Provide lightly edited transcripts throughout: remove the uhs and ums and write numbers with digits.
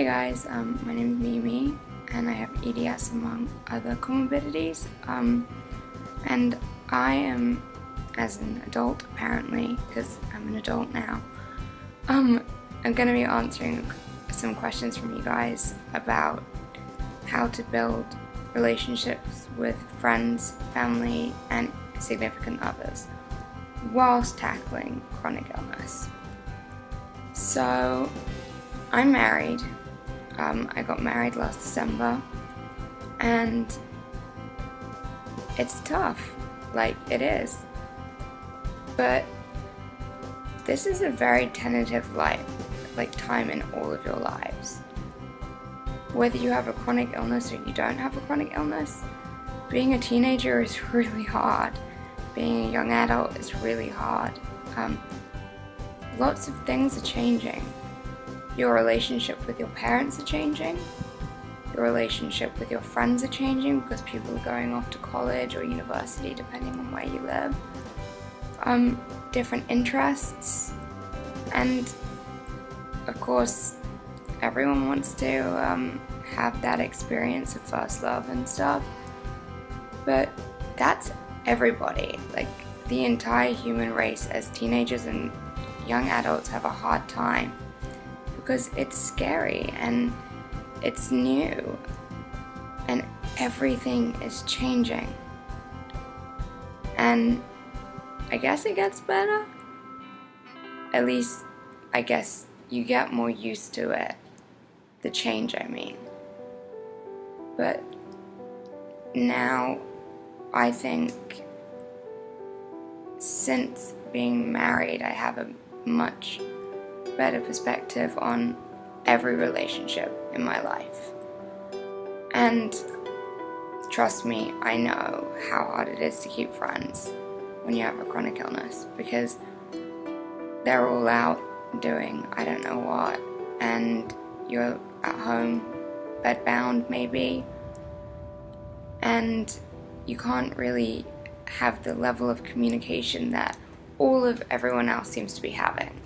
Hey guys, my name is Mimi and I have EDS among other comorbidities, and I am, as an adult apparently, because I'm an adult now, I'm going to be answering some questions from you guys about how to build relationships with friends, family and significant others whilst tackling chronic illness. So, I'm married. I got married last December, and it's tough, like it is. But this is a very tentative time in all of your lives. Whether you have a chronic illness or you don't have a chronic illness, being a teenager is really hard. Being a young adult is really hard. Lots of things are changing. Your relationship with your parents are changing. Your relationship with your friends are changing because people are going off to college or university depending on where you live. Different interests, and of course everyone wants to have that experience of first love and stuff, but that's everybody. Like, the entire human race as teenagers and young adults have a hard time because it's scary and it's new and everything is changing. And I guess it gets better. At least, I guess you get more used to it. The change, I mean. But now, I think, since being married, I have a much better perspective on every relationship in my life. And trust me, I know how hard it is to keep friends when you have a chronic illness, because they're all out doing I don't know what, and you're at home bedbound maybe, and you can't really have the level of communication that all of everyone else seems to be having.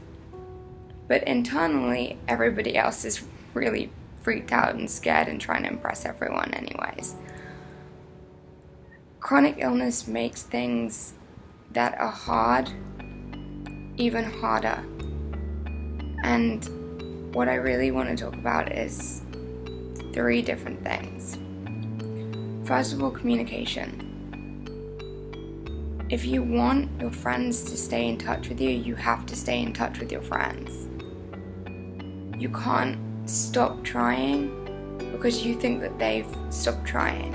But internally, everybody else is really freaked out and scared and trying to impress everyone anyways. Chronic illness makes things that are hard even harder. And what I really want to talk about is 3 different things. First of all, communication. If you want your friends to stay in touch with you, you have to stay in touch with your friends. You can't stop trying because you think that they've stopped trying.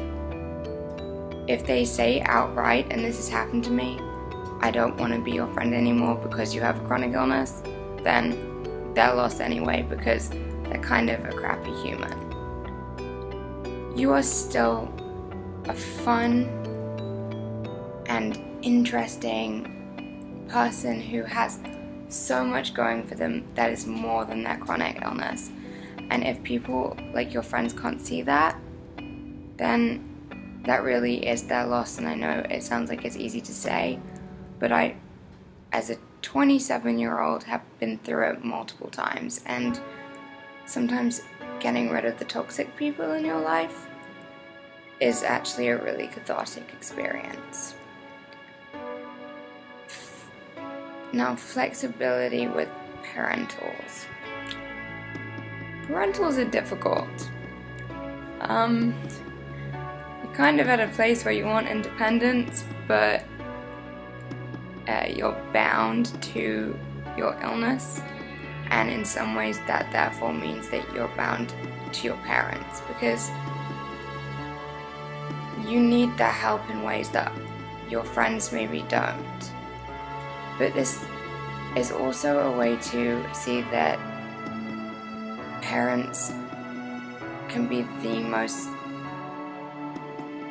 If they say outright, and this has happened to me, I don't want to be your friend anymore because you have a chronic illness, then they're lost anyway because they're kind of a crappy human. You are still a fun and interesting person who has so much going for them that is more than their chronic illness. And if people, like your friends, can't see that, then that really is their loss. And I know it sounds like it's easy to say, but I, as a 27-year-old, have been through it multiple times, and sometimes getting rid of the toxic people in your life is actually a really cathartic experience. Now, flexibility with parentals. Parentals are difficult. You're kind of at a place where you want independence, but you're bound to your illness, and in some ways that therefore means that you're bound to your parents because you need their help in ways that your friends maybe don't. But this is also a way to see that parents can be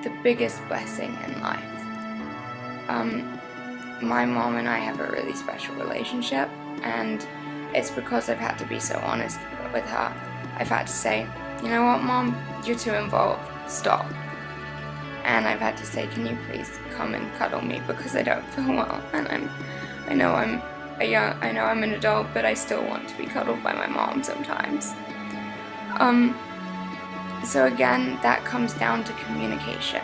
the biggest blessing in life. My mom and I have a really special relationship, and it's because I've had to be so honest with her. I've had to say, you know what, Mom, you're too involved, stop. And I've had to say, can you please come and cuddle me because I don't feel well, and I know I'm an adult, but I still want to be cuddled by my mom sometimes. So again, that comes down to communication.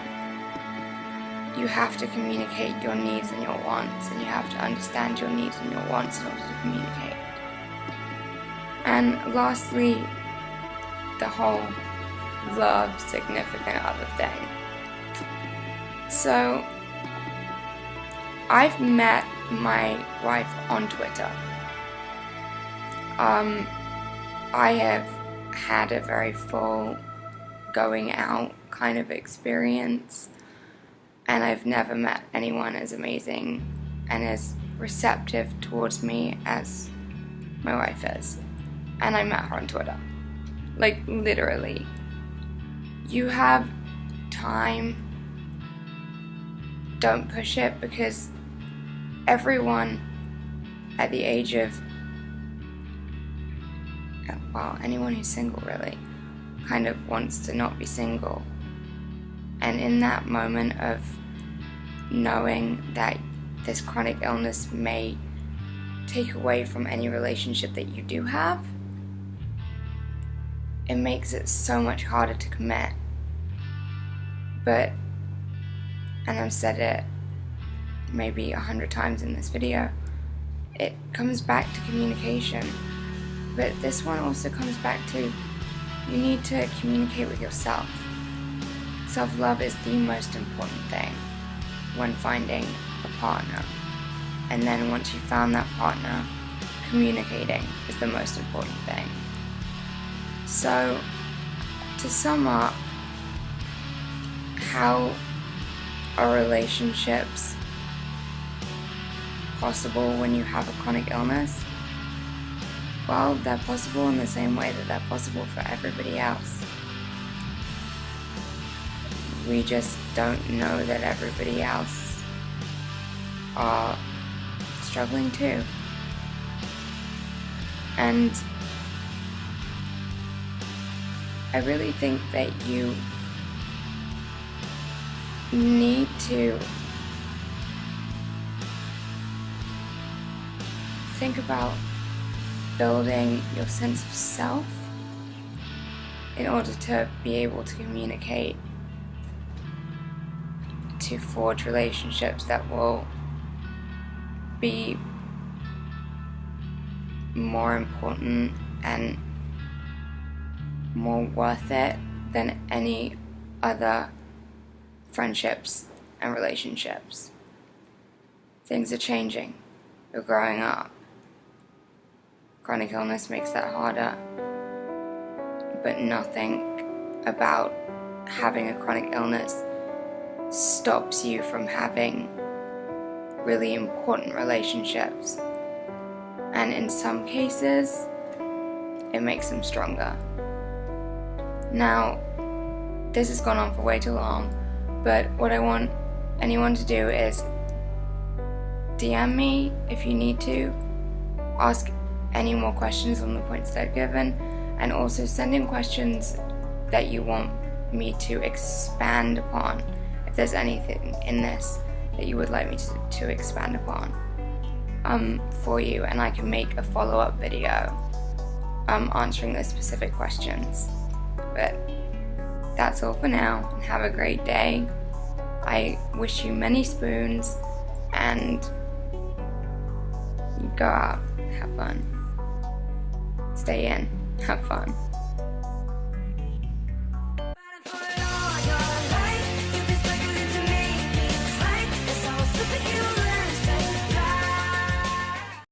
You have to communicate your needs and your wants, and you have to understand your needs and your wants in order to communicate. And lastly, the whole love significant other thing. So, I've met my wife on Twitter. I have had a very full going out kind of experience, and I've never met anyone as amazing and as receptive towards me as my wife is. And I met her on Twitter. Like, literally. You have time, don't push it, because everyone at the age of, well, anyone who's single really kind of wants to not be single. And in that moment of knowing that this chronic illness may take away from any relationship that you do have, it makes it so much harder to commit. But, and I've said it maybe 100 times in this video, it comes back to communication. But this one also comes back to, you need to communicate with yourself. Self-love is the most important thing when finding a partner. And then once you've found that partner, communicating is the most important thing. So, to sum up, how are relationships possible when you have a chronic illness? Well, they're possible in the same way that they're possible for everybody else. We just don't know that everybody else are struggling too. And I really think that you need to think about building your sense of self in order to be able to communicate, to forge relationships that will be more important and more worth it than any other friendships and relationships. Things are changing. You're growing up. Chronic illness makes that harder. But nothing about having a chronic illness stops you from having really important relationships. And in some cases, it makes them stronger. Now, this has gone on for way too long, but what I want anyone to do is DM me if you need to, ask any more questions on the points that I've given, and also send in questions that you want me to expand upon. If there's anything in this that you would like me to expand upon for you, and I can make a follow-up video answering those specific questions. But that's all for now, and have a great day. I wish you many spoons, and go out, have fun. Stay in, have fun.